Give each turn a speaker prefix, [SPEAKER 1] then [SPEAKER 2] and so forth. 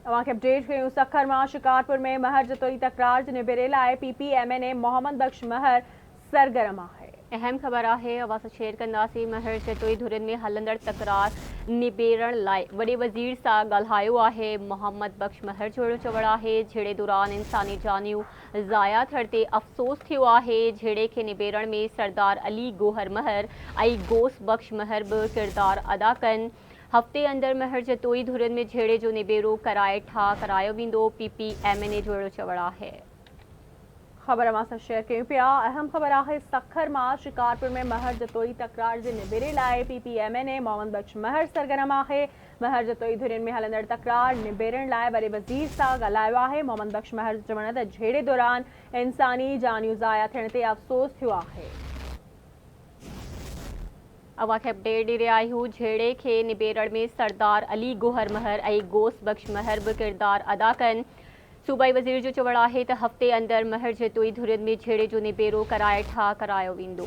[SPEAKER 1] तव्हांखे अपडेट कयूं। सखर मां शिकारपुर में महर जतोई तकरार जे निबेरे लाइ PPMNA मोहम्मद बख्श महर सरगर्म आहे।
[SPEAKER 2] अहम ख़बर आहे, अवां शेयर कंदासीं। महर जतोई धुरिन में हलंदड़ तकरार निबेरण लाइ वॾे वज़ीर सां ॻाल्हायो आहे। मोहम्मद बख्श महर जो अहिड़ो चवणु आहे, झेड़े दौरान इंसानी जानियूं ज़ाया थियण ते अफ़सोस थियो आहे। झेड़े खे निबेरण में सरदार अली गोहर महर ऐं गोस बख्श महर बि किरदारु अदा कनि। हफ़्ते अंदरि महर जतोई धुरिन में झेड़े जो निबेरो करायो वेंदो। PPMNA जो अहिड़ो चवणु आहे।
[SPEAKER 1] ख़बर अवां सां शेयर कयूं पिया। अहम ख़बर आहे, सखर मां शिकारपुर में महर जतोई तकरार जे निबेरे लाइ PPMNA मोहम्मद बख्श महर सरगर्म आहे। महर जतोई धुरिन में हलंदड़ तकरार निबेरण लाइ वॾे वज़ीर सां ॻाल्हायो आहे। मोहम्मद बख्श महर जो चवणु त झेड़े दौरान इंसानी जानियूं ज़ाया थियण ते अफ़सोस थियो आहे।
[SPEAKER 2] अवां खे अपडेट ॾेई रहिया आहियूं। झेड़े खे निबेरण में सरदार अली गोहर महर ऐं गोस बख्श महर बि किरदारु अदा कनि। सूबाई वज़ीर जो चवणु आहे त हफ़्ते अंदरि महर जतोई धुरिन में झेड़े जो निबेरो करायो वेंदो।